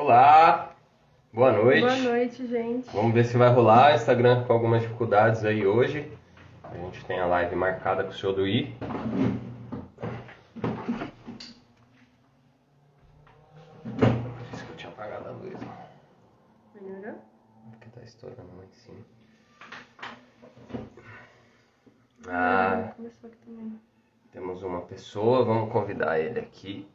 Olá, boa Boa noite. noite, gente. Vamos ver se vai rolar. Instagram com algumas dificuldades aí hoje. A gente tem a live marcada com o senhor do I. Isso que eu tinha apagado a luz, Melhorou? porque tá estourando lá em cima. Melhorou, Ah, começou aqui também. temos uma pessoa, vamos convidar ele aqui.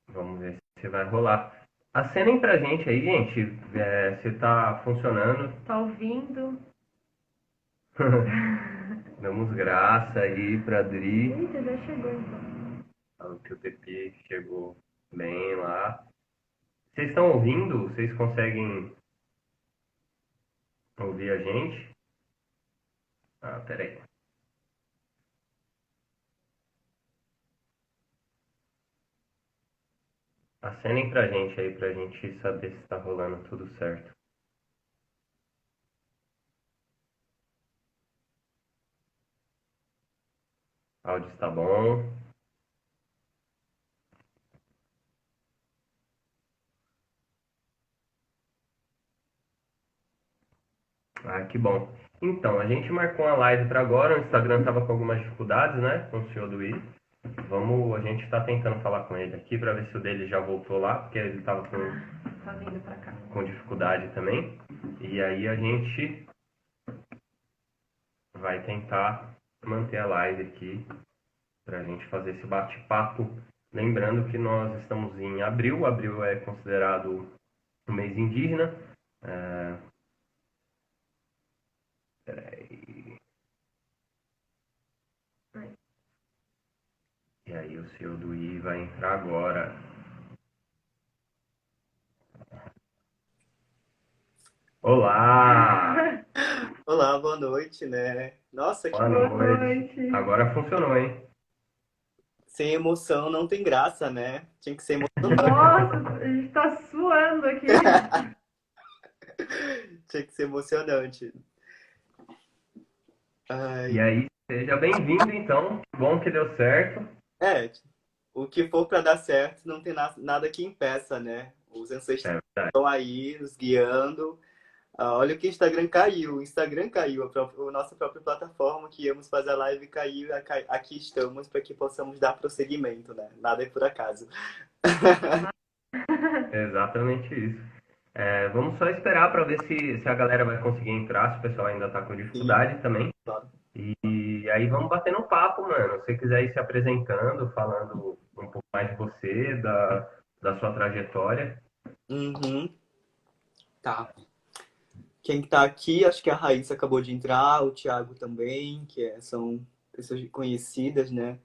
Vamos ver se vai rolar. Acenem pra gente aí, gente, se tá funcionando. Tá ouvindo? Damos graça aí pra Adri. Eita, já chegou então. Falo que o TP chegou bem lá. Vocês estão ouvindo? Vocês conseguem ouvir a gente? Ah, peraí. Acenem pra gente aí, pra gente saber se tá rolando tudo certo. Áudio está bom. Ah, que bom. Então, a gente marcou uma live para agora. O Instagram estava com algumas dificuldades, né? Com o senhor do I. A gente está tentando falar com ele aqui para ver se o dele já voltou lá, porque ele estava Tá vindo pra cá. com dificuldade também. E aí a gente vai tentar manter a live aqui para a gente fazer esse bate-papo. Lembrando que nós estamos em abril. Abril é considerado um mês indígena. É, peraí. Ai. E aí o seu do I vai entrar agora. Olá! Olá, boa noite, né? Nossa, que Boa Boa noite. noite. Agora funcionou, hein? sem emoção não tem graça, né? Tinha que ser emocionante. Nossa, a gente tá suando aqui. Tinha que ser emocionante. E Ai, aí, seja bem-vindo então. Que bom que deu certo. é, o que for para dar certo não tem nada que impeça, né? Os É ancestrais verdade. estão aí nos guiando. Ah, olha que o Instagram caiu. O Instagram caiu, a nossa própria plataforma que íamos fazer a live caiu. Aqui estamos para que possamos dar prosseguimento, né? Nada é por acaso. É exatamente isso. Vamos só esperar para ver se a galera vai conseguir entrar, se o pessoal ainda está com Sim, dificuldade também. claro. E aí vamos batendo um papo, mano. Se você quiser ir se apresentando, falando um pouco mais de você, da sua trajetória. Uhum, tá. Quem está aqui, acho que a Raíssa acabou de entrar, o Thiago também, são pessoas conhecidas, né?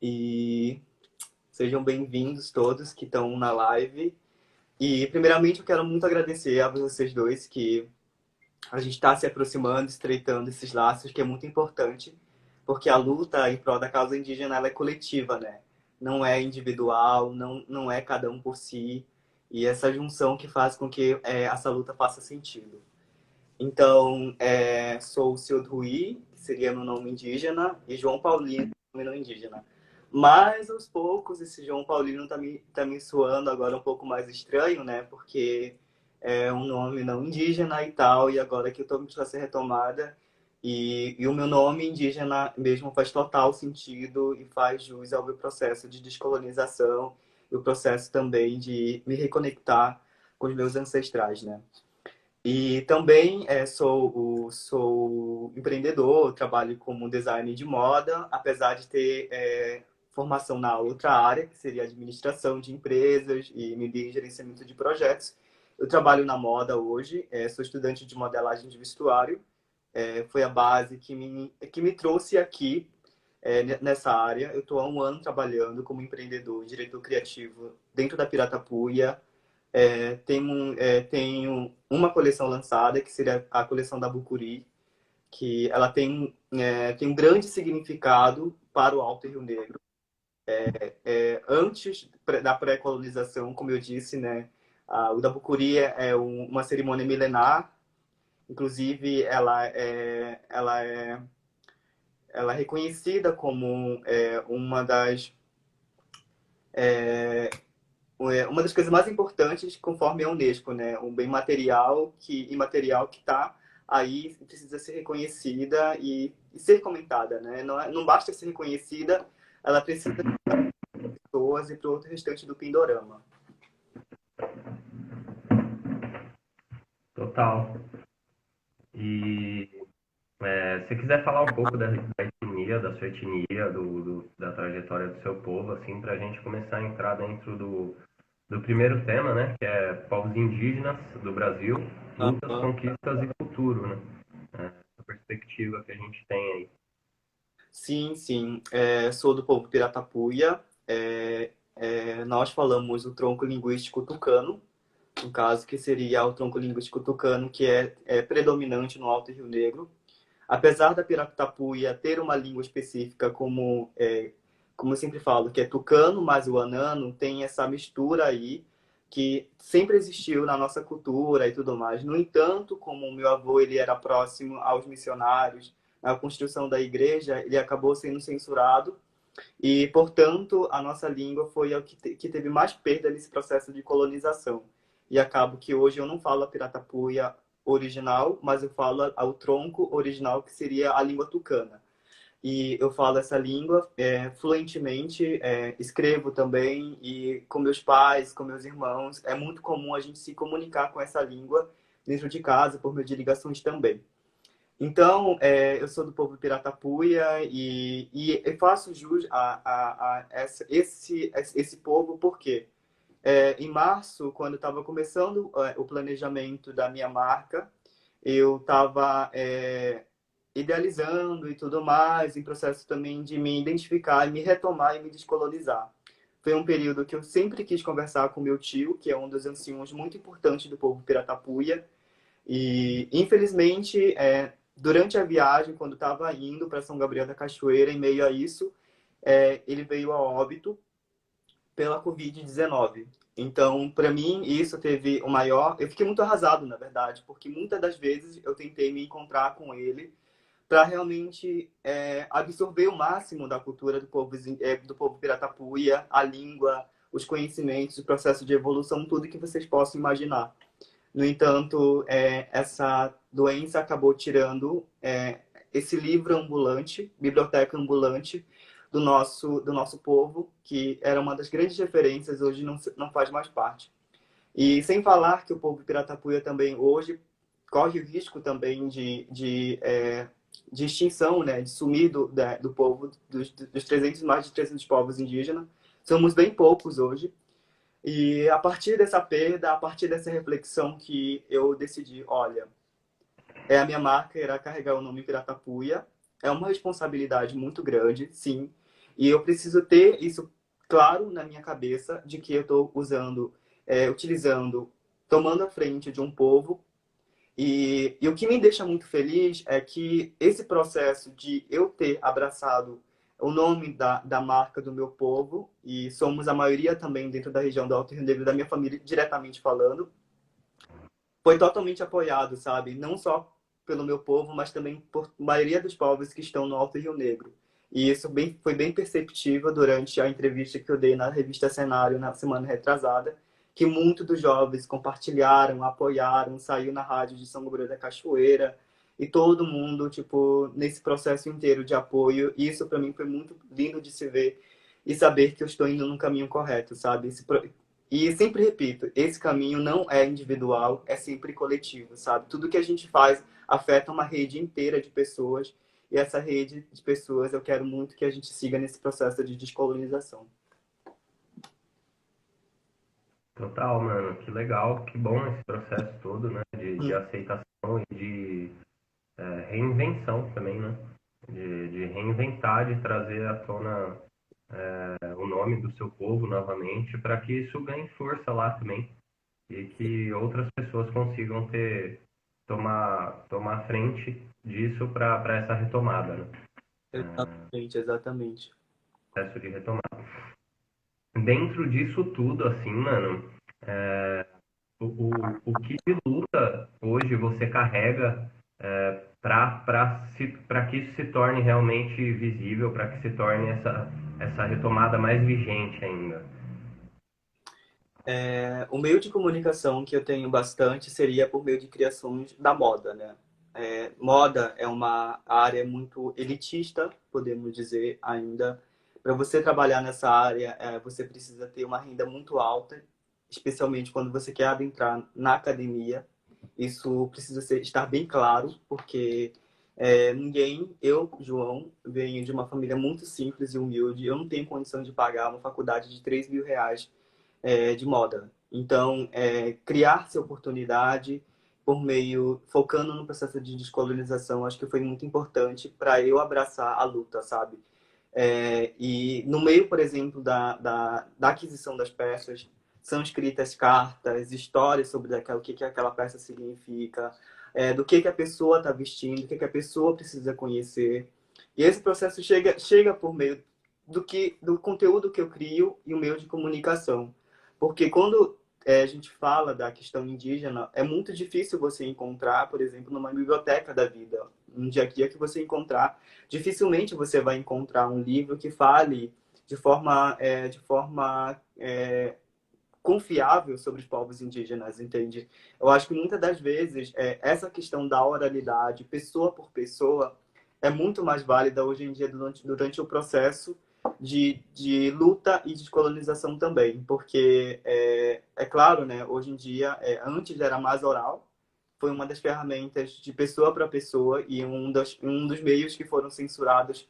E sejam bem-vindos todos que estão na live. E, primeiramente, eu quero muito agradecer a vocês dois, que a gente está se aproximando, estreitando esses laços, que é muito importante, porque a luta em prol da causa indígena ela é coletiva, né? Não é individual, não é cada um por si. E essa junção que faz com que essa luta faça sentido. Então, sou o Seu Rui, que seria meu nome indígena, e João Paulino, meu nome indígena. Mas, aos poucos, esse João Paulino tá me soando agora um pouco mais estranho, né? Porque é um nome não indígena e tal, e agora que eu tô com essa retomada, e o meu nome indígena mesmo faz total sentido e faz jus ao meu processo de descolonização e o processo também de me reconectar com os meus ancestrais, né? E também sou empreendedor, trabalho como designer de moda, apesar de ter formação na outra área, que seria administração de empresas e media e gerenciamento de projetos. Eu trabalho na moda hoje, sou estudante de modelagem de vestuário, foi a base que me trouxe aqui nessa área. Eu estou há um ano trabalhando como empreendedor, diretor criativo dentro da Piratapuia. Tenho uma coleção lançada, que seria a coleção da Bucuri, que ela tem um grande significado para o Alto Rio Negro. Antes da pré-colonização, como eu disse, né, O Dabukuri uma cerimônia milenar, inclusive ela é reconhecida como uma das coisas mais importantes conforme a Unesco, né? Um bem imaterial que está aí precisa ser reconhecida e ser comentada, né? Não basta ser reconhecida, ela precisa para pessoas e para o outro restante do Pindorama. Total. E se você quiser falar um pouco da etnia, da sua etnia, da trajetória do seu povo, assim, para a gente começar a entrar dentro do primeiro tema, né, que é povos indígenas do Brasil, lutas, Aham. conquistas e futuro, né? A perspectiva que a gente tem aí. Sim, sim. Sou do povo Piratapuia. Nós falamos o tronco linguístico tucano, no caso, que seria o tronco linguístico tucano, que é predominante no Alto Rio Negro. Apesar da Piratapuia ter uma língua específica, como eu sempre falo, que é tucano, mas o anano tem essa mistura aí, que sempre existiu na nossa cultura e tudo mais. No entanto, como o meu avô ele era próximo aos missionários, na construção da igreja, ele acabou sendo censurado e, portanto, a nossa língua foi a que teve mais perda nesse processo de colonização. E acabo que hoje eu não falo a Piratapuia original, mas eu falo o tronco original, que seria a língua tucana. E eu falo essa língua fluentemente, escrevo também, e com meus pais, com meus irmãos, é muito comum a gente se comunicar com essa língua dentro de casa, por meio de ligações também. Então, eu sou do povo Piratapuia e eu faço jus esse povo porque em março, quando estava começando o planejamento da minha marca, eu estava idealizando e tudo mais, em processo também de me identificar, me retomar e me descolonizar. Foi um período que eu sempre quis conversar com meu tio, que é um dos anciãos muito importantes do povo Piratapuia, e, infelizmente, durante a viagem, quando estava indo para São Gabriel da Cachoeira, em meio a isso, ele veio a óbito pela Covid-19. Então, para mim, isso teve o maior. Eu fiquei muito arrasado, na verdade, porque muitas das vezes eu tentei me encontrar com ele para realmente absorver o máximo da cultura do povo Piratapuia, a língua, os conhecimentos, o processo de evolução, tudo que vocês possam imaginar. No entanto, essa doença acabou tirando esse livro ambulante, biblioteca ambulante do nosso povo, que era uma das grandes referências, hoje não faz mais parte. E sem falar que o povo Piratapuia também hoje corre o risco também de extinção, né, de sumir do povo, mais de 300 povos indígenas. Somos bem poucos hoje. E a partir dessa perda, a partir dessa reflexão que eu decidi, olha, a minha marca irá carregar o nome Piratapuia. É uma responsabilidade muito grande, sim. E eu preciso ter isso claro na minha cabeça de que eu estou utilizando, tomando a frente de um povo. E o que me deixa muito feliz é que esse processo de eu ter abraçado o nome da marca do meu povo, e somos a maioria também dentro da região do Alto Rio Negro, da minha família, diretamente falando, foi totalmente apoiado, sabe? Não só pelo meu povo, mas também por maioria dos povos que estão no Alto Rio Negro. E isso foi bem perceptível durante a entrevista que eu dei na revista Cenário na semana retrasada, que muitos dos jovens compartilharam, apoiaram, saiu na rádio de São Gabriel da Cachoeira, e todo mundo, tipo, nesse processo inteiro de apoio. E isso para mim foi muito lindo de se ver e saber que eu estou indo no caminho correto, sabe? E sempre repito, esse caminho não é individual, é sempre coletivo, sabe? Tudo que a gente faz afeta uma rede inteira de pessoas, e essa rede de pessoas eu quero muito que a gente siga nesse processo de descolonização. Total, mano, que legal, que bom esse processo todo, né, de aceitação e de reinvenção também, né, de reinventar, de trazer à tona o nome do seu povo novamente, para que isso ganhe força lá também e que outras pessoas consigam tomar frente disso para essa retomada, né, Exatamente, exatamente. processo de retomada. Dentro disso tudo, assim, mano, o que de luta hoje você carrega para que isso se torne realmente visível, para que se torne essa retomada mais vigente ainda? O meio de comunicação que eu tenho bastante seria por meio de criações da moda, né? Moda é uma área muito elitista, podemos dizer ainda. Para você trabalhar nessa área, você precisa ter uma renda muito alta, especialmente quando você quer adentrar na academia. Isso precisa estar bem claro, porque eu, João, venho de uma família muito simples e humilde. Eu não tenho condição de pagar uma faculdade de R$ 3.000 de moda. Então, criar-se oportunidade por meio, focando no processo de descolonização, acho que foi muito importante para eu abraçar a luta, sabe? E no meio, por exemplo, da aquisição das peças, são escritas cartas, histórias sobre o que aquela peça significa, do que a pessoa está vestindo, o que a pessoa precisa conhecer. E esse processo chega por meio do conteúdo que eu crio e o meio de comunicação. Porque quando a gente fala da questão indígena, é muito difícil você encontrar, por exemplo, numa biblioteca da vida, um dia a dia que você encontrar. Dificilmente você vai encontrar um livro que fale de forma confiável sobre os povos indígenas, entende? Eu acho que muitas das vezes essa questão da oralidade, pessoa por pessoa, é muito mais válida hoje em dia durante o processo de luta e descolonização também, porque é claro, né? Hoje em dia, antes era mais oral, foi uma das ferramentas de pessoa para pessoa e um dos meios que foram censurados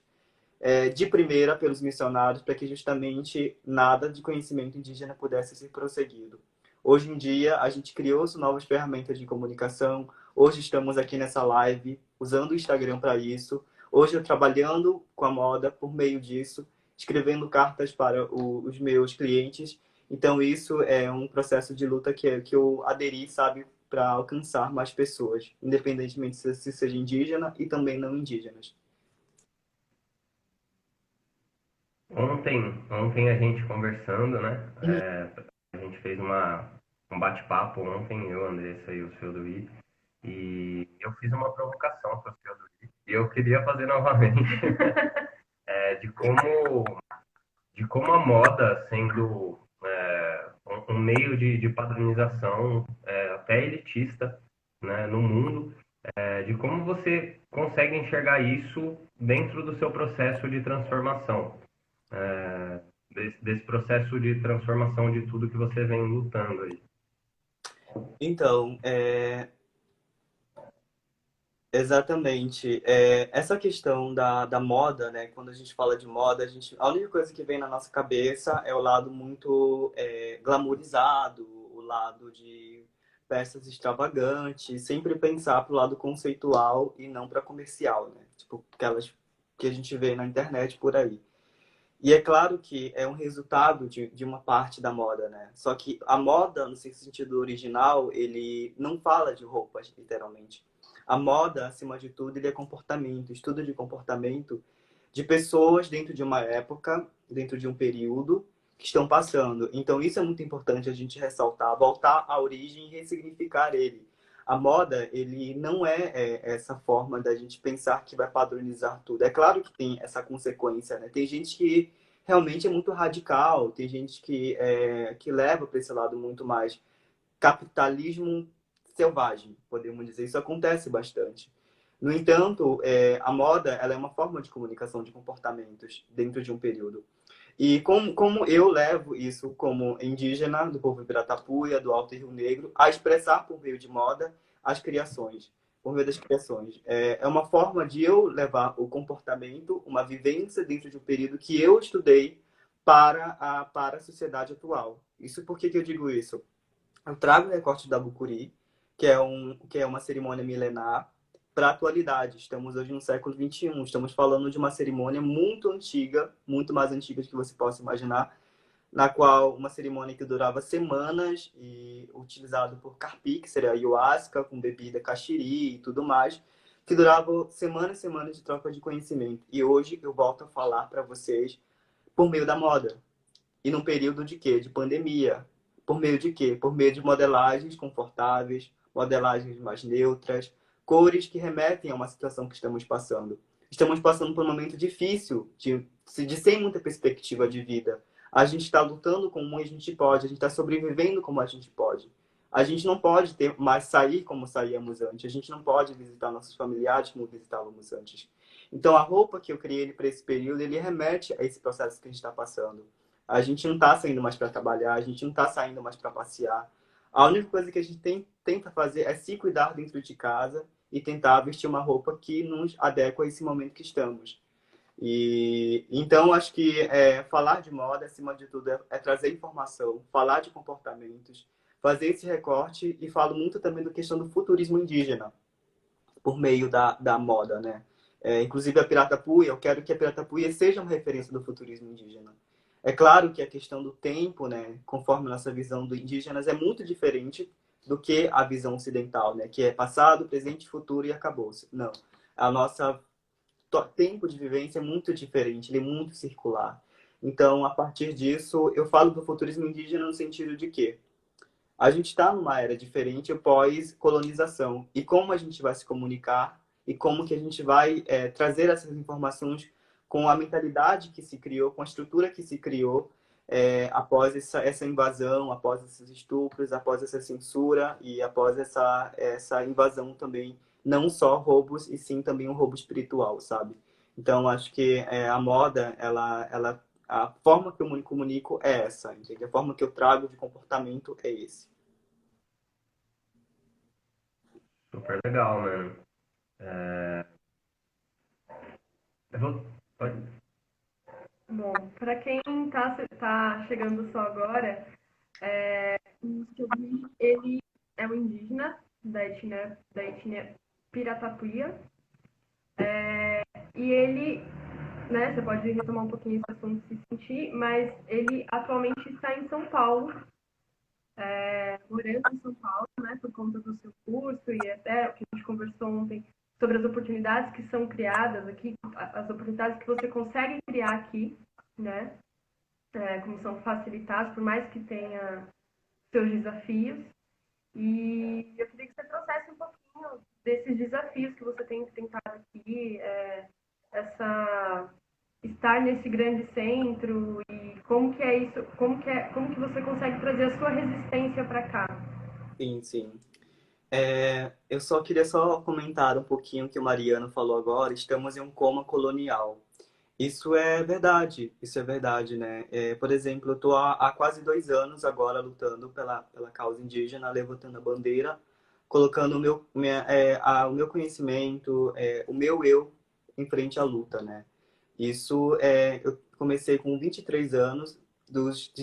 de primeira pelos missionários para que justamente nada de conhecimento indígena pudesse ser prosseguido. Hoje em dia, a gente criou novas ferramentas de comunicação. Hoje estamos aqui nessa live usando o Instagram para isso. Hoje eu trabalhando com a moda por meio disso, escrevendo cartas para os meus clientes. Então isso é um processo de luta que eu aderi, sabe, para alcançar mais pessoas, independentemente se seja indígena e também não indígenas. Ontem a gente conversando, né? A gente fez um bate-papo ontem, eu, a Andressa e o seu Duí, e eu fiz uma provocação para o seu Duí, e eu queria fazer novamente, de como a moda sendo um meio de padronização até elitista, né, no mundo, de como você consegue enxergar isso dentro do seu processo de transformação, desse processo de transformação de tudo que você vem lutando aí. Então, exatamente. Essa questão da moda, né? Quando a gente fala de moda, a única coisa que vem na nossa cabeça é o lado muito glamourizado, o lado de peças extravagantes, sempre pensar para o lado conceitual e não para comercial, né? Tipo, aquelas que a gente vê na internet por aí. E é claro que é um resultado de uma parte da moda, né? Só que a moda, no seu sentido original, ele não fala de roupas, literalmente. A moda, acima de tudo, ele é comportamento, estudo de comportamento de pessoas dentro de uma época, dentro de um período que estão passando. Então, isso é muito importante a gente ressaltar, voltar à origem e ressignificar ele. A moda, ele não é essa forma da gente pensar que vai padronizar tudo. É claro que tem essa consequência, né? Tem gente que realmente é muito radical, tem gente que leva para esse lado muito mais capitalismo selvagem, podemos dizer. Isso acontece bastante. No entanto, a moda ela é uma forma de comunicação de comportamentos dentro de um período. E como eu levo isso como indígena do povo Ibiratapuia, do Alto Rio Negro, a expressar por meio de moda as criações, por meio das criações. É uma forma de eu levar o comportamento, uma vivência dentro de um período que eu estudei para a sociedade atual. Isso por que eu digo isso? Eu trago o recorte da Bucuri, que é uma cerimônia milenar, para a atualidade. Estamos hoje no século XXI. Estamos falando de uma cerimônia muito antiga, muito mais antiga do que você possa imaginar, na qual uma cerimônia que durava semanas e utilizado por carpi, que seria a ayahuasca, com bebida caxiri e tudo mais, que durava semanas e semanas de troca de conhecimento. E hoje eu volto a falar para vocês por meio da moda. E num período de quê? De pandemia. Por meio de quê? Por meio de modelagens confortáveis, modelagens mais neutras, cores que remetem a uma situação que estamos passando. Estamos passando por um momento difícil, de sem muita perspectiva de vida. A gente está lutando como a gente pode, a gente está sobrevivendo como a gente pode. A gente não pode ter mais sair como saíamos antes, a gente não pode visitar nossos familiares como visitávamos antes. Então, a roupa que eu criei para esse período, ele remete a esse processo que a gente está passando. A gente não está saindo mais para trabalhar, a gente não está saindo mais para passear. A única coisa que a gente tenta fazer é se cuidar dentro de casa e tentar vestir uma roupa que nos adequa a esse momento que estamos. E então acho que falar de moda, acima de tudo, é trazer informação, falar de comportamentos, fazer esse recorte e falo muito também da questão do futurismo indígena por meio da moda, né? Inclusive a Pirata Puia, eu quero que a Pirata Puia seja uma referência do futurismo indígena. É claro que a questão do tempo, né, conforme a nossa visão do indígenas, é muito diferente do que a visão ocidental, né, que é passado, presente, futuro e acabou-se. Não. A nossa tempo de vivência é muito diferente, ele é muito circular. Então, a partir disso, eu falo do futurismo indígena no sentido de que a gente está numa era diferente pós-colonização. E como a gente vai se comunicar e como que a gente vai trazer essas informações com a mentalidade que se criou, com a estrutura que se criou após essa invasão, após esses estupros, após essa censura e após essa invasão também, não só roubos, e sim também um roubo espiritual, sabe? Então, acho que a moda, a forma que eu me comunico é essa, entende? A forma que eu trago de comportamento é esse. Super legal, mano. É, eu vou... Pode... Bom, para quem tá chegando só agora, o seu Gui, ele é um indígena da etnia Piratapuia. E ele, né, você pode retomar um pouquinho esse assunto se sentir, mas ele atualmente está em São Paulo, morando em São Paulo, né, por conta do seu curso e até o que a gente conversou ontem sobre as oportunidades que são criadas aqui, as oportunidades que você consegue criar aqui, né, como são facilitadas, por mais que tenha seus desafios. E eu queria que você trouxesse um pouquinho desses desafios que você tem tentado aqui, estar nesse grande centro e como que é isso, como que você consegue trazer a sua resistência para cá? Sim, sim. Eu só queria comentar um pouquinho o que o Mariano falou agora. Estamos em um coma colonial. Isso é verdade, né? Por exemplo, eu estou há quase 2 anos agora lutando pela causa indígena, levantando a bandeira, colocando o meu conhecimento, o meu eu em frente à luta, né? Eu comecei com 23 anos,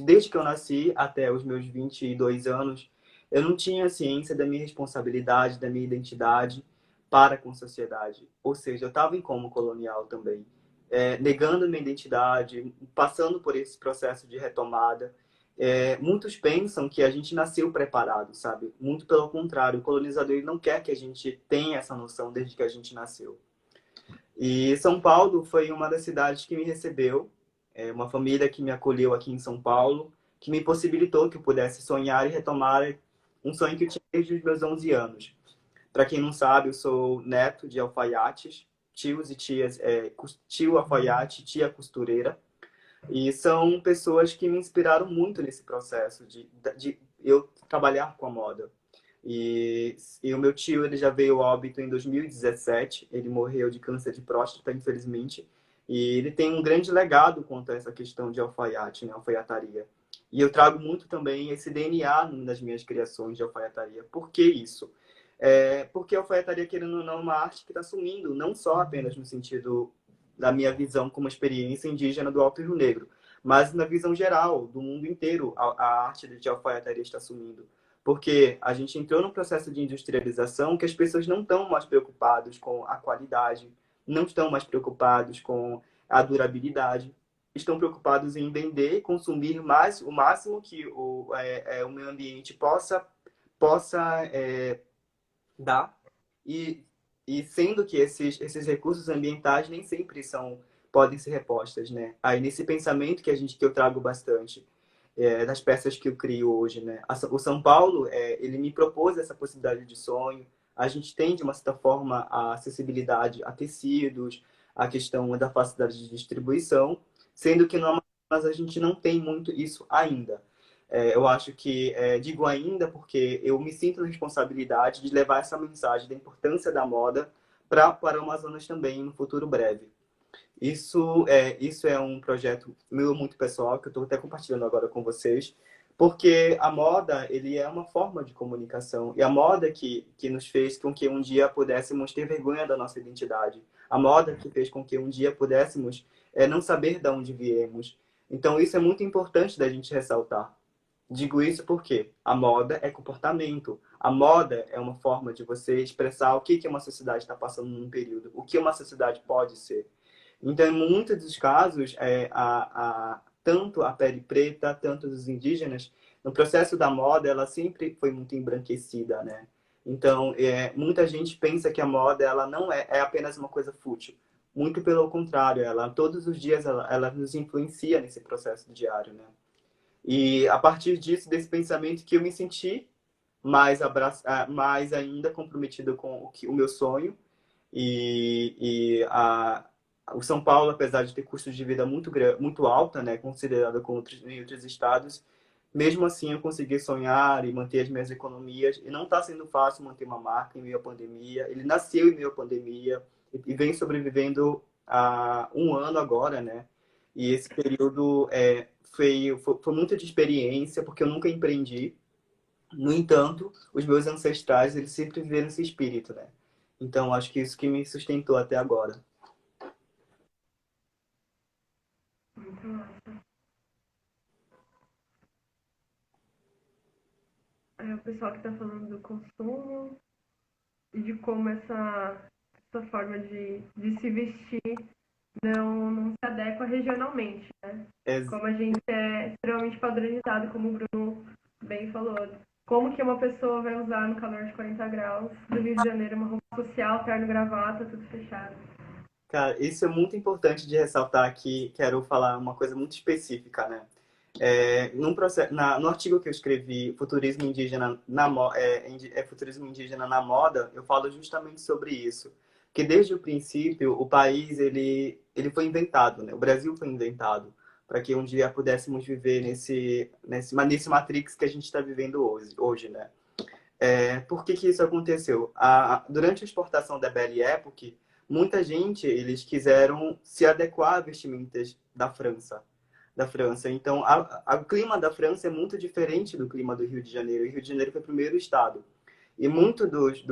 desde que eu nasci até os meus 22 anos, eu não tinha ciência da minha responsabilidade, da minha identidade para com a sociedade. Ou seja, eu estava em coma colonial também, negando minha identidade, passando por esse processo de retomada. Muitos pensam que a gente nasceu preparado, sabe? Muito pelo contrário, o colonizador ele não quer que a gente tenha essa noção desde que a gente nasceu. E São Paulo foi uma das cidades que me recebeu, uma família que me acolheu aqui em São Paulo, que me possibilitou que eu pudesse sonhar e retomar um sonho que eu tinha desde os meus 11 anos. Para quem não sabe, eu sou neto de alfaiates, tios e tias, tio alfaiate, tia costureira, e são pessoas que me inspiraram muito nesse processo de eu trabalhar com a moda. E o meu tio, ele já veio a óbito em 2017. Ele morreu de câncer de próstata, infelizmente. E ele tem um grande legado quanto a essa questão de alfaiate, né, alfaiataria. E eu trago muito também esse DNA nas minhas criações de alfaiataria. Por que isso? Porque a alfaiataria, querendo ou não, é uma arte que está sumindo, não só apenas no sentido da minha visão como experiência indígena do Alto Rio Negro, mas na visão geral, do mundo inteiro, a arte de alfaiataria está sumindo. Porque a gente entrou num processo de industrialização que as pessoas não estão mais preocupadas com a qualidade, não estão mais preocupados com a durabilidade, estão preocupados em vender e consumir mais o máximo que o meio ambiente possa dar. E sendo que esses recursos ambientais nem sempre podem ser repostas, né? Aí nesse pensamento que eu trago bastante, das peças que eu crio hoje, né? O São Paulo, ele me propôs essa possibilidade de sonho. A gente tem, de uma certa forma, a acessibilidade a tecidos, a questão da facilidade de distribuição, sendo que no Amazonas a gente não tem muito isso ainda. Eu acho que, digo ainda porque eu me sinto na responsabilidade de levar essa mensagem da importância da moda para o Amazonas também no futuro breve. Isso é um projeto meu muito pessoal, que eu estou até compartilhando agora com vocês, porque a moda, ele é uma forma de comunicação. E a moda que nos fez com que um dia pudéssemos ter vergonha da nossa identidade. A moda que fez com que um dia pudéssemos não saber de onde viemos. Então, isso é muito importante da gente ressaltar. Digo isso porque a moda é comportamento. A moda é uma forma de você expressar o que uma sociedade está passando num período, o que uma sociedade pode ser. Então, em muitos dos casos, tanto a pele preta, tanto os indígenas, no processo da moda, ela sempre foi muito embranquecida, né? Então, muita gente pensa que a moda ela não é apenas uma coisa fútil. Muito pelo contrário, ela todos os dias ela nos influencia nesse processo diário, né? E a partir disso, desse pensamento que eu me senti mais ainda comprometido com o meu sonho o São Paulo, apesar de ter custos de vida muito alta, né, considerado com em outros estados, mesmo assim eu consegui sonhar e manter as minhas economias. E não está sendo fácil manter uma marca em meio à pandemia. Ele nasceu em meio à pandemia e vem sobrevivendo há um ano agora, né? E esse período foi muito de experiência, porque eu nunca empreendi. No entanto, os meus ancestrais, eles sempre viveram esse espírito, né? Então, acho que isso que me sustentou até agora. Muito massa. O pessoal que está falando do consumo e de como essa forma de se vestir não se adequa regionalmente, né? Como a gente é extremamente padronizado, como o Bruno bem falou. Como que uma pessoa vai usar no calor de 40 graus do Rio de Janeiro uma roupa social, terno, gravata, tudo fechado? Cara, isso é muito importante de ressaltar aqui. Quero falar uma coisa muito específica, né? No artigo que eu escrevi, Futurismo Indígena Futurismo Indígena na Moda, eu falo justamente sobre isso. Que desde o princípio, o país ele foi inventado, né? O Brasil foi inventado para que um dia pudéssemos viver nesse Matrix que a gente está vivendo hoje, né? Por que isso aconteceu? Durante a exportação da Belle Époque, muita gente eles quiseram se adequar a vestimentas da França. Então, o clima da França é muito diferente do clima do Rio de Janeiro. E o Rio de Janeiro foi o primeiro estado. E muitos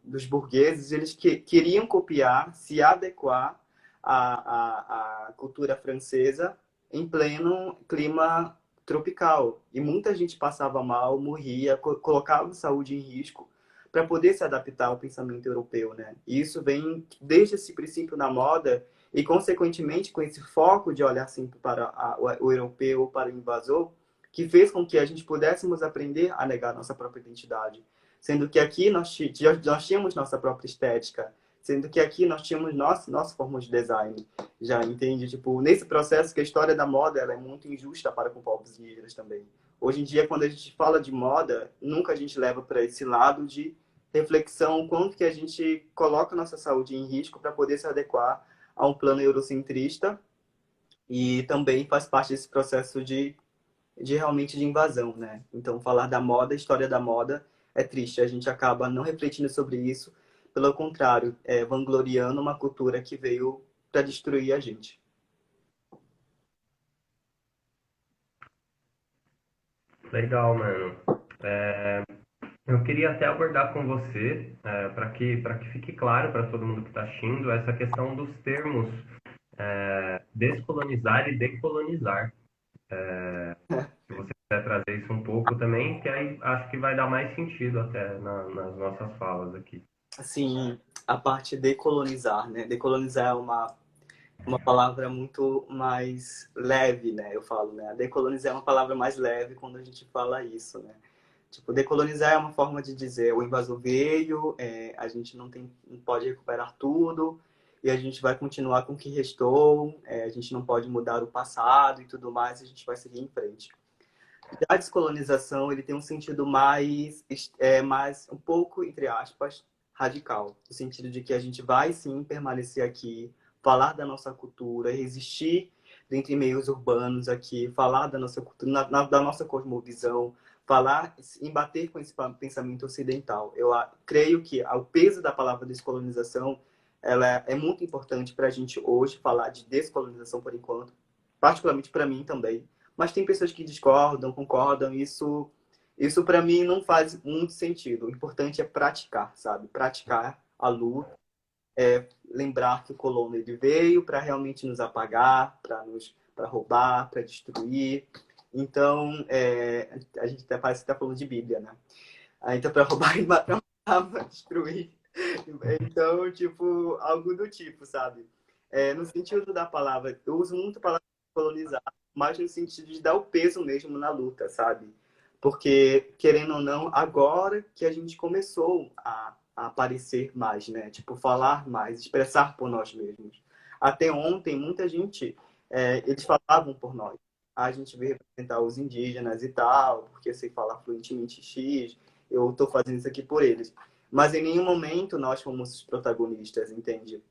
dos burgueses, eles queriam copiar, se adequar à cultura francesa em pleno clima tropical. E muita gente passava mal, morria, colocava a saúde em risco para poder se adaptar ao pensamento europeu, né? E isso vem desde esse princípio na moda e, consequentemente, com esse foco de olhar sempre para o europeu, para o invasor, que fez com que a gente pudéssemos aprender a negar nossa própria identidade. Sendo que aqui nós tínhamos nossa própria estética, sendo que aqui nós tínhamos nossa forma de design. Já entende? Tipo, nesse processo que a história da moda ela é muito injusta para com povos indígenas também. Hoje em dia, quando a gente fala de moda, nunca a gente leva para esse lado de reflexão, quanto que a gente coloca nossa saúde em risco para poder se adequar a um plano eurocentrista e também faz parte desse processo de realmente de invasão, né? Então, falar da moda, história da moda, é triste. A gente acaba não refletindo sobre isso, pelo contrário, vangloriando uma cultura que veio para destruir a gente. Legal, mano. Eu queria até abordar com você, para que fique claro para todo mundo que está assistindo, essa questão dos termos descolonizar e decolonizar. Se você quiser trazer isso um pouco também, que aí acho que vai dar mais sentido até nas nossas falas aqui. Assim, a parte de decolonizar, né? Decolonizar é uma palavra muito mais leve, né? Eu falo, né? A decolonizar é uma palavra mais leve quando a gente fala isso, né? Tipo, decolonizar é uma forma de dizer o invasor veio, a gente não pode recuperar tudo. e a gente vai continuar com o que restou, a gente não pode mudar o passado e tudo mais, a gente vai seguir em frente. A descolonização, ele tem um sentido mais um pouco, entre aspas, radical, no sentido de que a gente vai sim permanecer aqui, falar da nossa cultura, resistir dentre meios urbanos aqui, falar da nossa cultura, da nossa cosmovisão, falar, embater com esse pensamento ocidental. Eu creio que o peso da palavra descolonização, ela é muito importante para a gente hoje falar de descolonização por enquanto, particularmente para mim também. Mas tem pessoas que discordam, concordam, isso para mim não faz muito sentido. O importante é praticar, sabe? Praticar a luta, lembrar que o colono ele veio para realmente nos apagar, para roubar, para destruir. Então, a gente até parece que está falando de Bíblia, né? Então, para roubar e matar, para destruir. Então, tipo, algo do tipo, sabe? No sentido da palavra, eu uso muito a palavra colonizar, mas no sentido de dar o peso mesmo na luta, sabe? Porque, querendo ou não, agora que a gente começou a aparecer mais, né? Tipo, falar mais, expressar por nós mesmos. Até ontem, muita gente, eles falavam por nós. A gente veio representar os indígenas e tal, porque eu sei falar fluentemente X, eu estou fazendo isso aqui por eles. Mas em nenhum momento nós fomos os protagonistas, entende?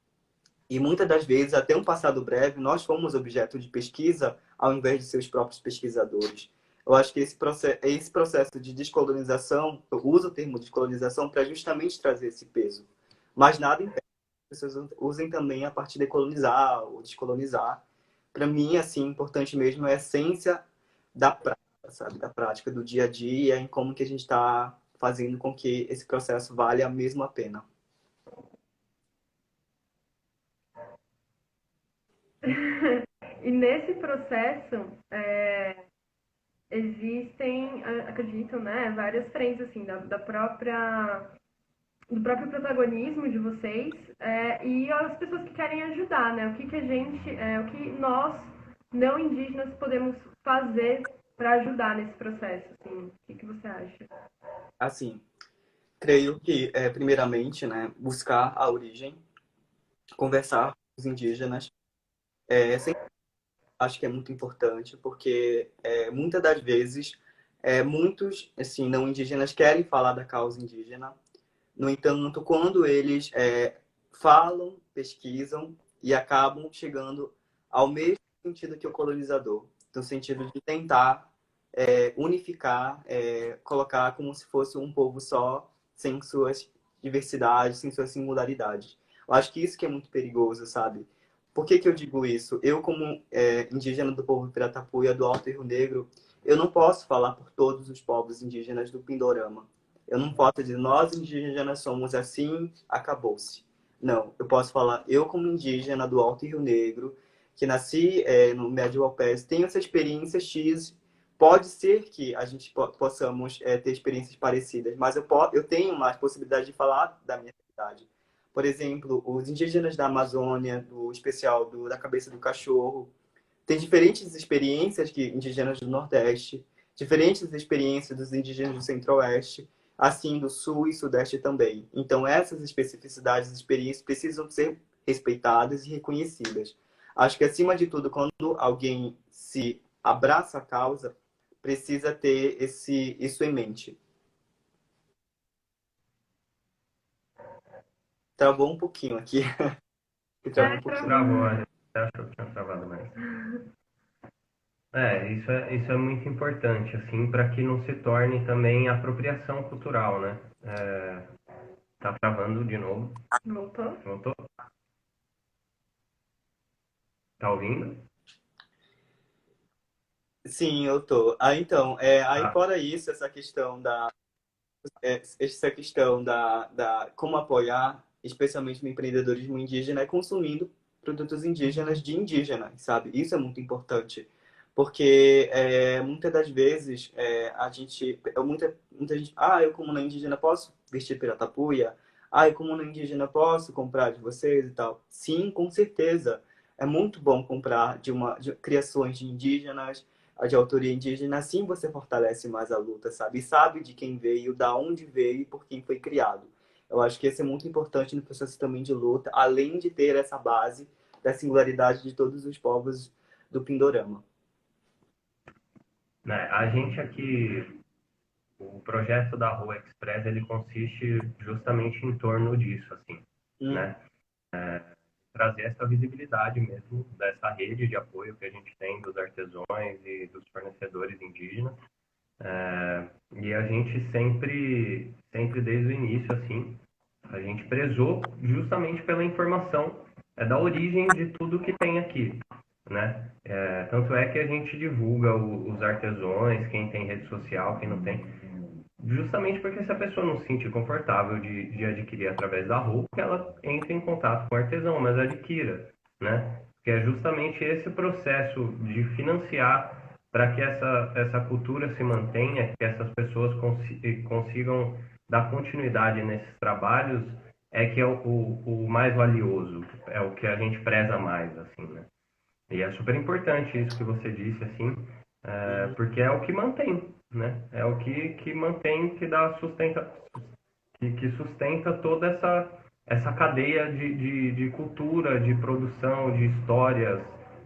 E muitas das vezes, até um passado breve, nós fomos objeto de pesquisa ao invés de ser os próprios pesquisadores. Eu acho que esse processo de descolonização, eu uso o termo descolonização para justamente trazer esse peso. Mas nada impede que as pessoas usem também a parte de colonizar ou descolonizar. Para mim, assim, importante mesmo é a essência da prática, sabe? Da prática do dia a dia, em como que a gente está fazendo com que esse processo valha mesmo a pena. E nesse processo, existem, acredito, né, várias frentes, assim, do próprio protagonismo de vocês, e as pessoas que querem ajudar, né? O que o que nós, não indígenas, podemos fazer para ajudar nesse processo, assim? O que você acha? Assim, creio que, primeiramente, né, buscar a origem, conversar com os indígenas, sempre acho que é muito importante, porque muitas das vezes muitos assim, não indígenas querem falar da causa indígena, no entanto, quando eles falam, pesquisam e acabam chegando ao mesmo sentido que o colonizador, no sentido de tentar unificar, colocar como se fosse um povo só, sem suas diversidades, sem suas singularidades. Eu acho que isso que é muito perigoso, sabe? Por que que eu digo isso? Eu, como indígena do povo Piratapuia, do Alto Rio Negro, eu não posso falar por todos os povos indígenas do Pindorama. Eu não posso dizer, nós indígenas somos assim, acabou-se. Não, eu posso falar, eu como indígena do Alto Rio Negro, que nasci no Médio Alpes, tenho essa experiência X. Pode ser que a gente possamos ter experiências parecidas, mas eu tenho mais possibilidade de falar da minha realidade. Por exemplo, os indígenas da Amazônia, do especial da cabeça do cachorro, têm diferentes experiências que indígenas do Nordeste, diferentes experiências dos indígenas do Centro-Oeste, assim do Sul e Sudeste também. Então, essas especificidades e experiências precisam ser respeitadas e reconhecidas. Acho que, acima de tudo, quando alguém se abraça a causa, precisa ter isso em mente. Travou um pouquinho aqui. Travou um pouquinho. Travou, a gente achou que tinha travado mais. Isso é muito importante, assim, para que não se torne também apropriação cultural, né? Tá travando de novo. Voltou? Voltou? Tá ouvindo? Sim, eu tô. Então, aí Ah, fora isso, essa questão da como apoiar, especialmente no empreendedorismo indígena, é consumindo produtos indígenas de indígenas, sabe? Isso é muito importante, porque muitas das vezes muita gente, eu como não indígena posso vestir piratapuia, eu como não indígena posso comprar de vocês e tal. Sim, com certeza. É muito bom comprar de criações de indígenas, de autoria indígena, assim você fortalece mais a luta, sabe? E sabe de quem veio, da onde veio e por quem foi criado. Eu acho que esse é muito importante no processo também de luta, além de ter essa base da singularidade de todos os povos do Pindorama. Né? A gente aqui, o projeto da Rua Express, ele consiste justamente em torno disso, assim, né? Trazer essa visibilidade mesmo dessa rede de apoio que a gente tem dos artesãos e dos fornecedores indígenas. E a gente sempre desde o início, assim, a gente prezou justamente pela informação da origem de tudo que tem aqui, né? Tanto é que a gente divulga os artesãos, quem tem rede social, quem não tem, justamente porque se a pessoa não se sentir confortável de adquirir através da roupa, ela entre em contato com o artesão, mas adquira, né? Que é justamente esse processo de financiar para que essa cultura se mantenha, que essas pessoas consigam dar continuidade nesses trabalhos, que é o mais valioso, é o que a gente preza mais, assim, né? E é super importante isso que você disse, assim, porque é o que mantém, né? É o que mantém, que sustenta toda essa cadeia de cultura, de produção, de histórias,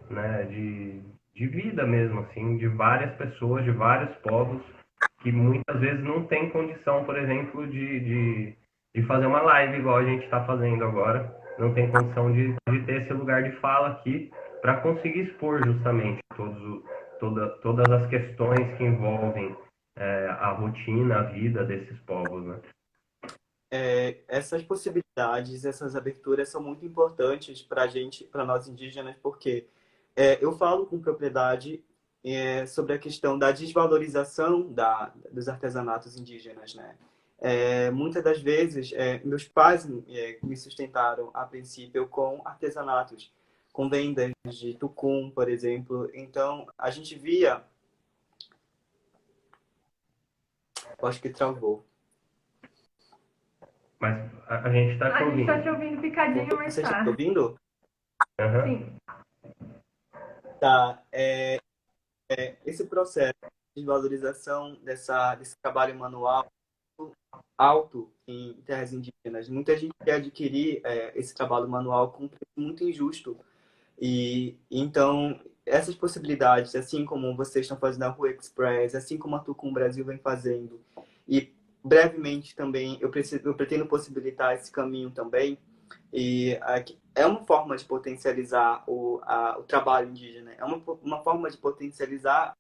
né? De vida mesmo, assim, de várias pessoas, de vários povos, que muitas vezes não tem condição, por exemplo, de fazer uma live igual a gente está fazendo agora, não tem condição de ter esse lugar de fala aqui para conseguir expor justamente todas as questões que envolvem a rotina, a vida desses povos, né? Essas possibilidades, essas aberturas são muito importantes para a gente, para nós indígenas, porque eu falo com propriedade sobre a questão da desvalorização dos artesanatos indígenas, né? Muitas das vezes, meus pais me sustentaram, a princípio, com artesanatos, com vendas de tucum, por exemplo. Então, a gente via... Acho que travou. Mas a gente está te A gente ouvindo. está te ouvindo picadinho, mas Você está tá. me ouvindo? Uhum. Sim. Tá. Esse processo de valorização desse trabalho manual alto em terras indígenas. Muita gente quer adquirir esse trabalho manual com um preço muito injusto. E então, essas possibilidades, assim como vocês estão fazendo a Rua Express, assim como a Tucum Brasil vem fazendo, e brevemente também eu pretendo possibilitar esse caminho também, e é uma forma de potencializar o trabalho indígena, é uma forma de potencializar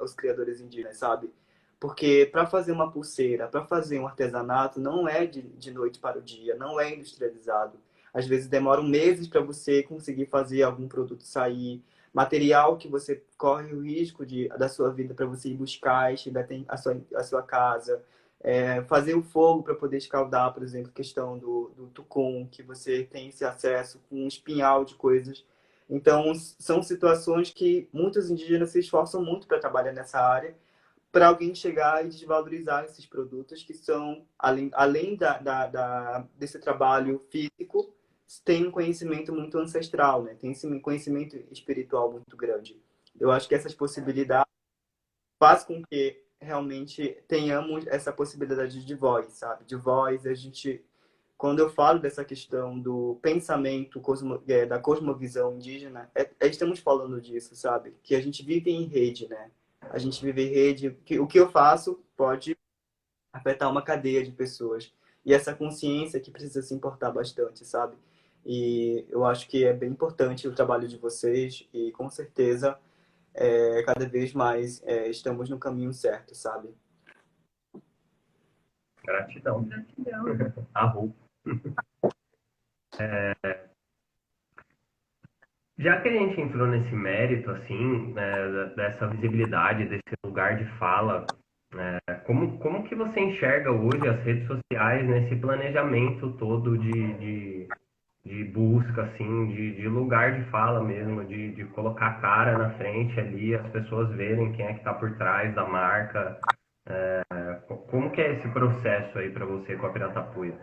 os criadores indígenas, sabe? Porque para fazer uma pulseira, para fazer um artesanato, não é de noite para o dia, não é industrializado. Às vezes demoram meses para você conseguir fazer algum produto sair, material que você corre o risco da sua vida para você ir buscar e chegar até a sua casa. Fazer o fogo para poder escaldar, por exemplo, questão do tucum, que você tem esse acesso com um espinhal de coisas. Então, são situações que muitos indígenas se esforçam muito para trabalhar nessa área, para alguém chegar e desvalorizar esses produtos que são, além desse trabalho físico, tem um conhecimento muito ancestral, né? Tem esse conhecimento espiritual muito grande. Eu acho que essas possibilidades faz com que realmente tenhamos essa possibilidade de voz, sabe? De voz, a gente, quando eu falo dessa questão do pensamento da cosmovisão indígena, estamos falando disso, sabe? Que a gente vive em rede, né? A gente vive em rede, que o que eu faço pode afetar uma cadeia de pessoas. E essa consciência que precisa se importar bastante, sabe? E eu acho que é bem importante o trabalho de vocês e com certeza cada vez mais estamos no caminho certo, sabe? Gratidão. Gratidão. Arro. Já que a gente entrou nesse mérito, assim, né, dessa visibilidade, desse lugar de fala, como que você enxerga hoje as redes sociais nesse planejamento todo de busca, assim, de lugar de fala mesmo, de colocar a cara na frente ali, as pessoas verem quem é que está por trás da marca? Como que é esse processo aí para você com a Piratapuia?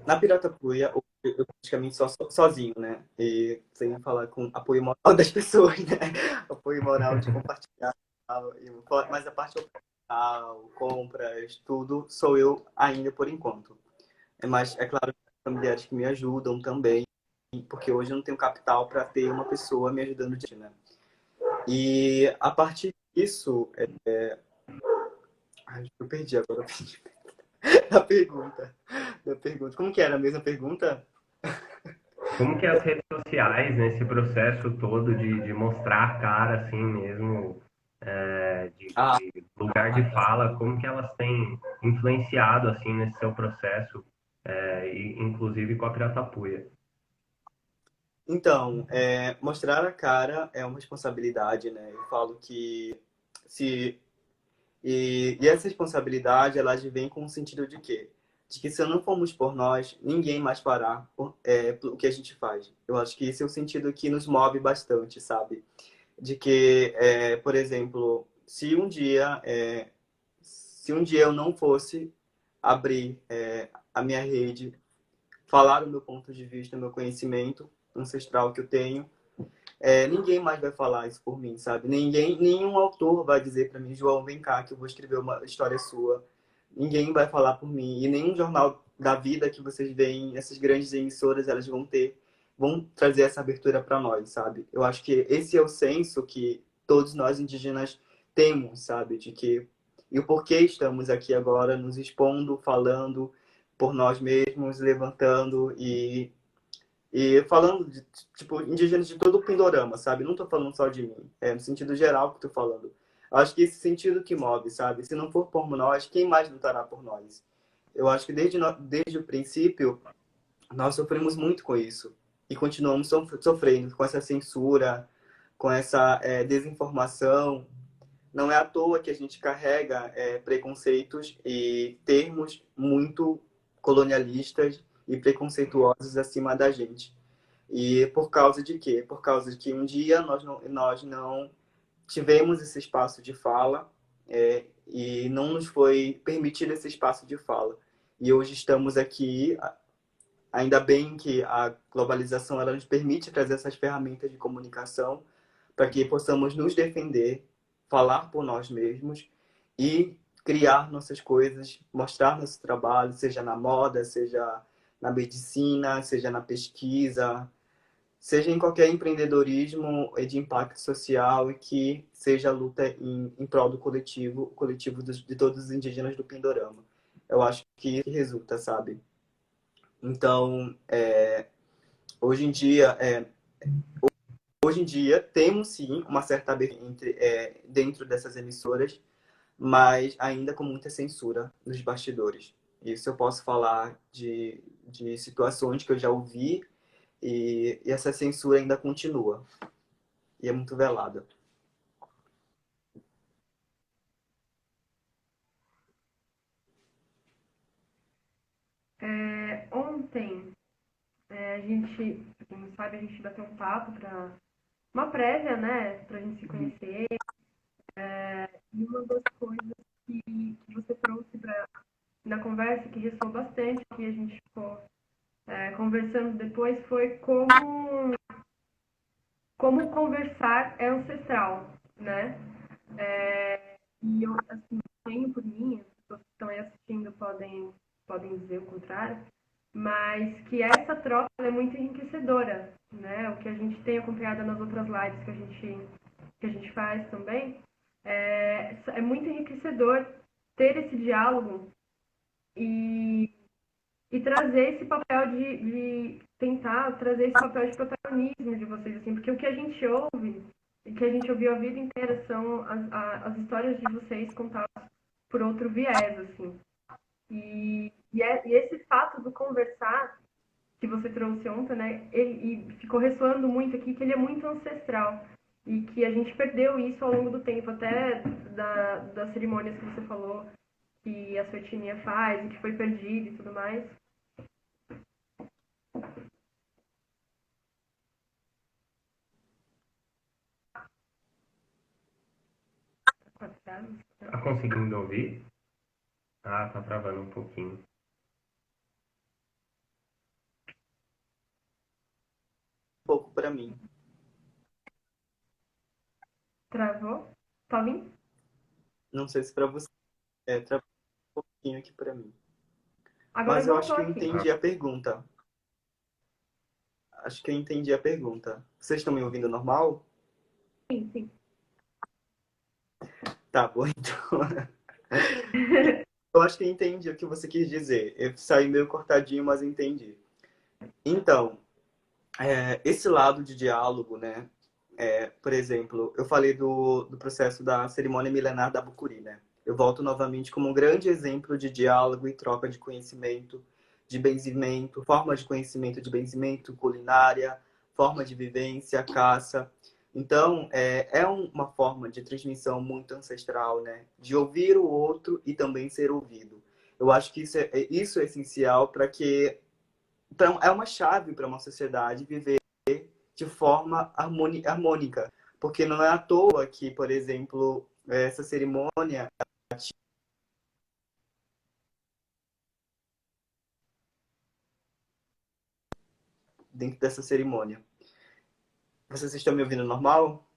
Na Piratapuia, eu praticamente sozinho, né? E sem falar com apoio moral das pessoas, né? Apoio moral de compartilhar. Mas a parte tal, compras, tudo, sou eu ainda por enquanto. Mas é claro, familiares que me ajudam também, porque hoje eu não tenho capital para ter uma pessoa me ajudando, né? E a partir disso, ai, eu perdi agora a pergunta. A pergunta. Como que era a mesma pergunta? Como que as redes sociais, nesse processo todo de mostrar a cara assim mesmo, Ah, de lugar de fala, como que elas têm influenciado assim nesse seu processo, e inclusive com a Piratapuia? então, mostrar a cara é uma responsabilidade, né? Eu falo que se e essa responsabilidade, ela vem com o sentido de quê? De que se não formos por nós, ninguém mais fará o que a gente faz. Eu acho que esse é o sentido que nos move bastante, sabe? De que, por exemplo, se um dia eu não fosse abrir a minha rede, falar o meu ponto de vista, o meu conhecimento ancestral que eu tenho, ninguém mais vai falar isso por mim, sabe? Nenhum autor vai dizer para mim, João, vem cá que eu vou escrever uma história sua. Ninguém vai falar por mim. E nenhum jornal da vida que vocês veem, essas grandes emissoras, elas vão trazer essa abertura para nós, sabe? Eu acho que esse é o senso que todos nós indígenas temos, sabe? De que e o porquê estamos aqui agora nos expondo, falando por nós mesmos, levantando e falando de, tipo, indígenas de todo o Pindorama, sabe? Não tô falando só de mim, no sentido geral que tô falando. Acho que esse sentido que move, sabe? Se não for por nós, quem mais lutará por nós? Eu acho que desde o princípio, nós sofremos muito com isso. E continuamos sofrendo com essa censura, com essa desinformação. Não é à toa que a gente carrega preconceitos e termos muito colonialistas e preconceituosos acima da gente. E por causa de quê? Por causa de que um dia nós não tivemos esse espaço de fala e não nos foi permitido esse espaço de fala. E hoje estamos aqui, ainda bem que a globalização ela nos permite trazer essas ferramentas de comunicação para que possamos nos defender, falar por nós mesmos e criar nossas coisas, mostrar nosso trabalho, seja na moda, seja na medicina, seja na pesquisa, seja em qualquer empreendedorismo de impacto social e que seja a luta em prol do coletivo, o coletivo de todos os indígenas do Pindorama. Eu acho que resulta, sabe? Então, hoje em dia, hoje em dia temos sim uma certa abertura dentro dessas emissoras, mas ainda com muita censura nos bastidores. Isso eu posso falar de situações que eu já ouvi e essa censura ainda continua. E é muito velada. Ontem, a gente, quem não sabe, a gente bateu um papo para uma prévia, né, para a gente se conhecer. E uma das coisas que você trouxe na conversa, que ressoou bastante, que a gente ficou conversando depois, foi como conversar é ancestral, né? E eu, assim, tenho por mim, as pessoas que estão aí assistindo podem dizer o contrário, mas que essa troca é muito enriquecedora, né? O que a gente tem acompanhado nas outras lives que a gente faz também, é muito enriquecedor ter esse diálogo e, e trazer esse papel de tentar trazer esse papel de protagonismo de vocês, assim, porque o que a gente ouve e que a gente ouviu a vida inteira são as histórias de vocês contadas por outro viés, assim. E esse fato do conversar que você trouxe ontem, né, e ficou ressoando muito aqui, que ele é muito ancestral e que a gente perdeu isso ao longo do tempo, até das cerimônias que você falou que a sua etnia faz e que foi perdida e tudo mais. Tá conseguindo ouvir? Ah, tá travando um pouquinho. Um pouco para mim. Travou? Tá ouvindo? Não sei se para você. Travou um pouquinho aqui para mim. Agora Mas eu acho voltou que eu aqui. entendi a pergunta. Acho que eu entendi a pergunta. Vocês estão me ouvindo normal? Sim, sim. Tá bom, então. Eu acho que eu entendi o que você quis dizer. Eu saí meio cortadinho, mas eu entendi. Então, esse lado de diálogo, né? Por exemplo, eu falei do processo da cerimônia milenar da Bucuri, né? Eu volto novamente como um grande exemplo de diálogo e troca de conhecimento, de benzimento, forma de conhecimento de benzimento, culinária, forma de vivência, caça. Então, uma forma de transmissão muito ancestral, né? De ouvir o outro e também ser ouvido. Eu acho que isso é essencial para que... Então, é uma chave para uma sociedade viver de forma harmônica. Porque não é à toa que, por exemplo, essa cerimônia, dentro dessa cerimônia. Vocês estão me ouvindo normal?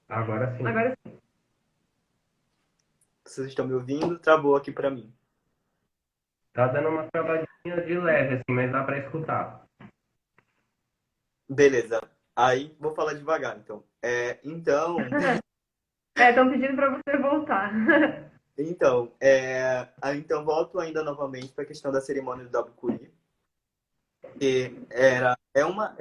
Agora sim. Agora sim. Vocês estão me ouvindo? Travou aqui para mim. Tá dando uma travadinha de leve, assim, mas dá pra escutar. Beleza. Aí, vou falar devagar, então. Então, Estão pedindo para você voltar. então, volto ainda novamente para a questão da cerimônia do Dabukuri, que é uma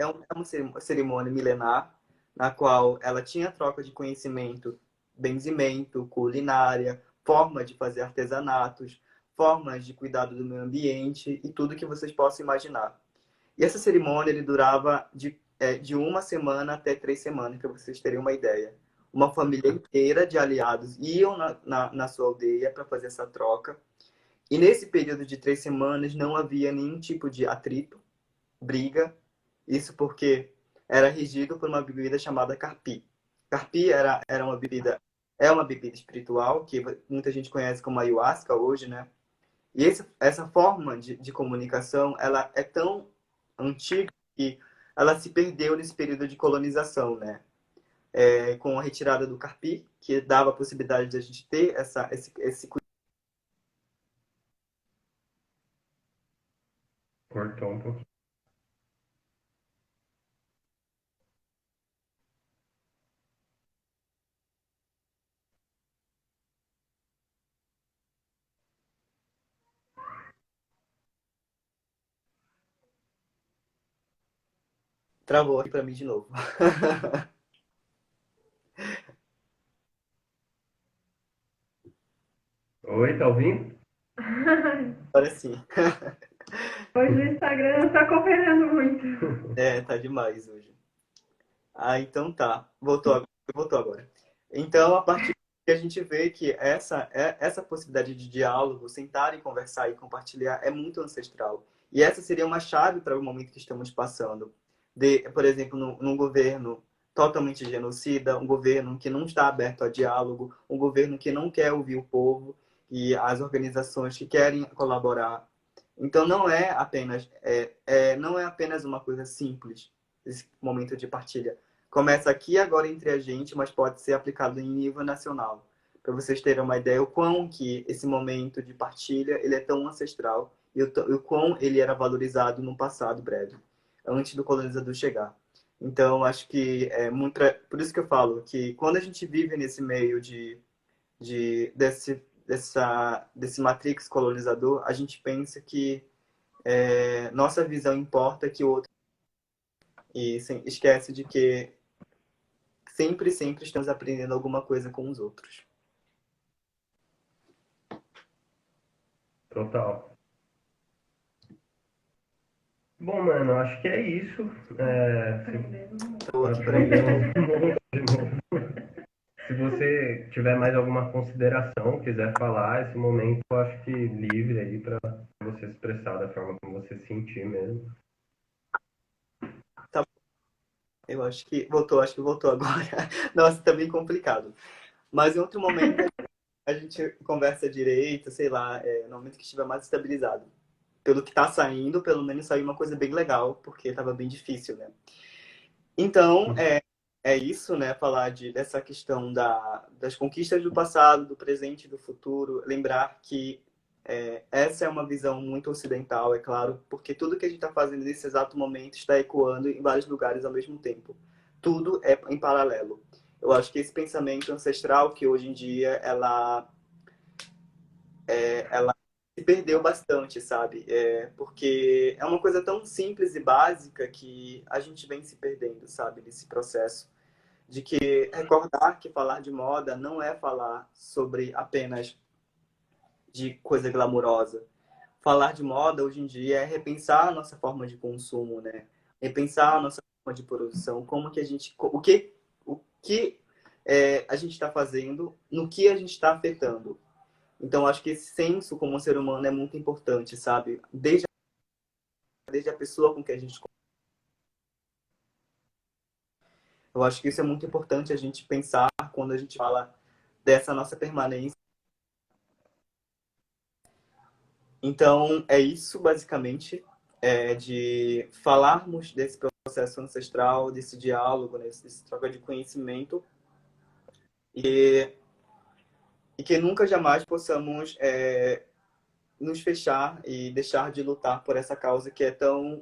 cerimônia milenar, na qual ela tinha troca de conhecimento, benzimento, culinária, forma de fazer artesanatos, formas de cuidado do meio ambiente e tudo que vocês possam imaginar. E essa cerimônia ele durava de uma semana até 3 semanas, para vocês terem uma ideia. Uma família inteira de aliados iam na sua aldeia para fazer essa troca. E nesse período de 3 semanas não havia nenhum tipo de atrito, briga. Isso porque era regido por uma bebida chamada carpi. Carpi era uma bebida, é uma bebida espiritual que muita gente conhece como ayahuasca hoje, né? E essa forma de comunicação, ela é tão antiga que ela se perdeu nesse período de colonização, né? Com a retirada do carpi, que dava a possibilidade de a gente ter esse Cortou um pouquinho. travou aqui para mim de novo. Oi, tá ouvindo? Agora sim. Hoje o Instagram está cooperando muito. Tá demais hoje. Então tá. Voltou agora. Então, a partir que a gente vê que essa possibilidade de diálogo, sentar e conversar e compartilhar é muito ancestral. E essa seria uma chave para o momento que estamos passando. Por exemplo, num governo totalmente genocida, um governo que não está aberto a diálogo, um governo que não quer ouvir o povo e as organizações que querem colaborar. Então, não é apenas uma coisa simples, esse momento de partilha. Começa aqui agora entre a gente, mas pode ser aplicado em nível nacional. Para vocês terem uma ideia, o quão que esse momento de partilha ele é tão ancestral e o quão ele era valorizado no passado breve, antes do colonizador chegar. Então, acho que por isso que eu falo que quando a gente vive nesse meio desse matrix colonizador, a gente pensa que nossa visão importa que o outro e esquece de que sempre, sempre estamos aprendendo alguma coisa com os outros. Total. Bom, mano, acho que é isso. Estou aqui para mim. Se você tiver mais alguma consideração, quiser falar, esse momento eu acho que livre aí para você expressar da forma como você sentir mesmo. Eu acho que voltou agora. Nossa, tá bem complicado. Mas em outro momento a gente conversa direito, sei lá, no momento que estiver mais estabilizado. Pelo que tá saindo, pelo menos saiu uma coisa bem legal, porque tava bem difícil, né? Então, é isso, né? Falar dessa questão das conquistas do passado, do presente e do futuro. Lembrar que essa é uma visão muito ocidental, é claro, porque tudo que a gente está fazendo nesse exato momento está ecoando em vários lugares ao mesmo tempo. Tudo é em paralelo. Eu acho que esse pensamento ancestral que hoje em dia ela se perdeu bastante, sabe? Porque é uma coisa tão simples e básica que a gente vem se perdendo, sabe? Nesse processo de que recordar que falar de moda não é falar sobre apenas de coisa glamurosa. Falar de moda hoje em dia é repensar a nossa forma de consumo, né? Repensar a nossa forma de produção, como que a gente, o que a gente está fazendo, no que a gente está afetando. Então, acho que esse senso como ser humano é muito importante, sabe? Desde a pessoa com que a gente. Eu acho que isso é muito importante a gente pensar quando a gente fala dessa nossa permanência. Então, é isso, basicamente, de falarmos desse processo ancestral, desse diálogo, né, desse troca de conhecimento, e, e que nunca jamais possamos nos fechar e deixar de lutar por essa causa que tão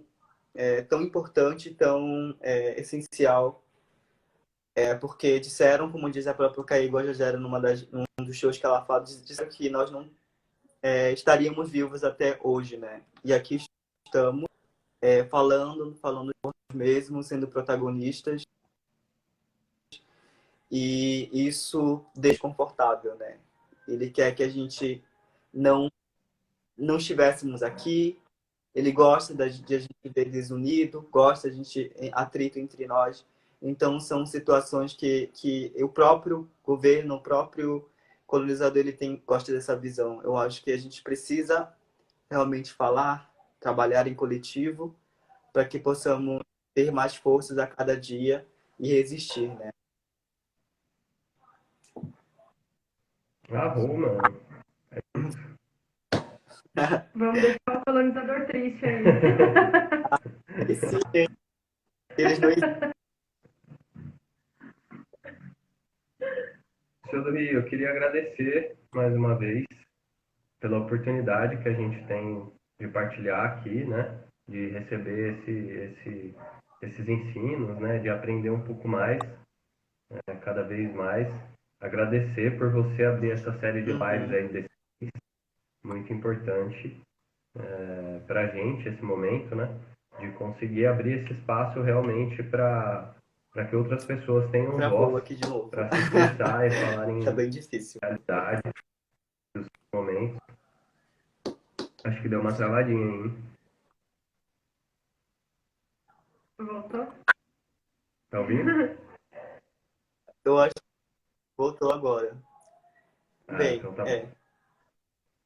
importante, tão essencial. Porque disseram, como diz a própria Caí Guajajara num dos shows que ela fala, disseram que nós não estaríamos vivos até hoje, né? E aqui estamos falando de nós mesmos, sendo protagonistas, e isso desconfortável, né? Ele quer que a gente não não estivéssemos aqui. Ele gosta de a gente ver desunido, gosta de a gente atrito entre nós. Então são situações que o próprio governo, o próprio colonizador, gosta dessa visão. Eu acho que a gente precisa realmente falar, trabalhar em coletivo, para que possamos ter mais forças a cada dia e resistir, né? Arrou, mano. Vamos deixar o colonizador triste aí. E se eles não Seu Davi, eu queria agradecer mais uma vez pela oportunidade que a gente tem de partilhar aqui, né? De receber esses ensinos, né? De aprender um pouco mais, cada vez mais. Agradecer por você abrir essa série de lives Uhum. aí, muito importante para a gente, esse momento, né? De conseguir abrir esse espaço realmente para que outras pessoas tenham Travou voz aqui de novo. para se expressar e falarem Tá em bem difícil. realidade dos momentos. Acho que deu uma travadinha aí, hein? Voltou? Tá ouvindo? Eu acho que voltou agora. Ah, Bem, então tá bom.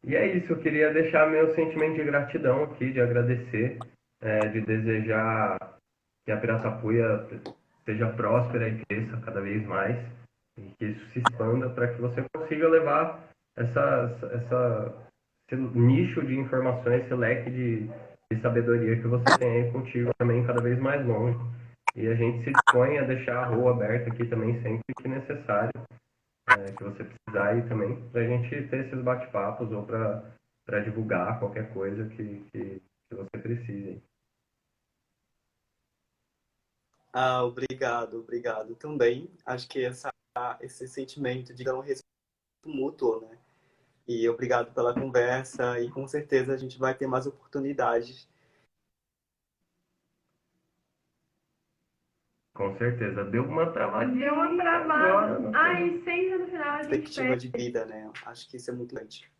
E é isso, eu queria deixar meu sentimento de gratidão aqui, de agradecer, de desejar que a Piratapuia seja próspera e cresça cada vez mais, e que isso se expanda para que você consiga levar esse nicho de informações, esse leque de sabedoria que você tem aí contigo também cada vez mais longe. E a gente se dispõe a deixar a rua aberta aqui também sempre que necessário, que você precisar aí também, para a gente ter esses bate-papos ou para divulgar qualquer coisa que você precise. ah, obrigado, obrigado também. Acho que esse sentimento de um respeito mútuo, né? E obrigado pela conversa e com certeza a gente vai ter mais oportunidades. Com certeza. Deu uma Deu uma travadinha travada. agora. Ai, sempre no final a gente Perspectiva perde. de vida, né? Acho que isso é muito importante.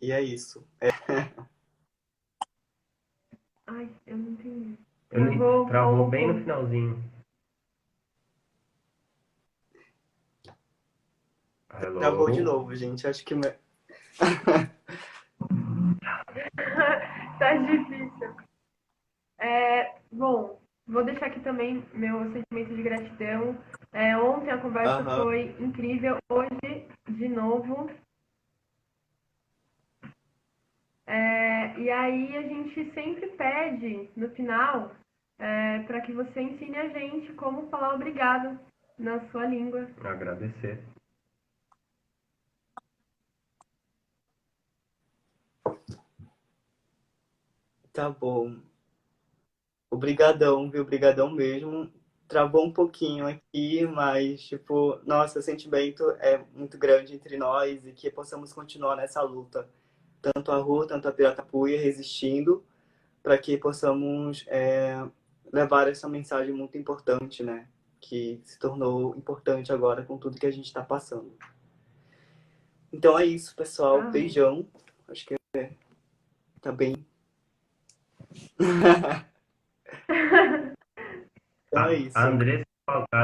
E é isso. Ai, eu não entendi. Travou bem no Voltou. finalzinho. Travou de Hello? novo, gente. Acho que Tá difícil. Bom, vou deixar aqui também meu sentimento de gratidão. Ontem a conversa aham, foi incrível, hoje de novo. E aí a gente sempre pede no final para que você ensine a gente como falar obrigado na sua língua. Agradecer. Tá bom. Obrigadão, viu? Obrigadão mesmo. Travou um pouquinho aqui, mas, tipo, nossa, o sentimento é muito grande entre nós e que possamos continuar nessa luta. Tanto a Rô, tanto a Piratapuia, resistindo, para que possamos levar essa mensagem muito importante, né? Que se tornou importante agora com tudo que a gente está passando. Então é isso, pessoal. Beijão. Acho que tá bem. Então é isso. A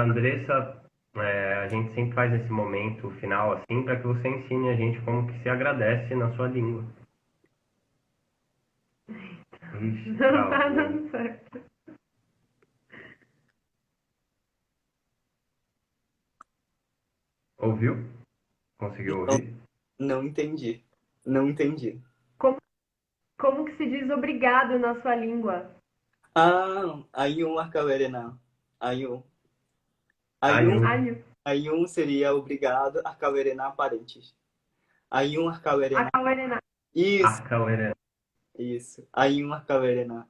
Andressa, a gente sempre faz esse momento final assim para que você ensine a gente como que se agradece na sua língua. Ixi, Não tá dando certo. Ouviu? Conseguiu ouvir? Não entendi. Não entendi. Como que se diz obrigado na sua língua? Ayun Arcaverena. Ayun. Ayun. Ayun seria obrigado, Arcaverena parentes. Ayun Arcaverena. Arcaverena. Isso. Isso. Ayun Arcaverena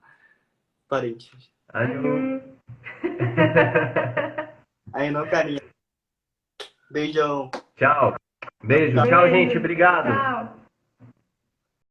parentes. Ayun. Ayun carinha. Beijão. Tchau. Beijo. Tchau, gente. Obrigado. Tchau.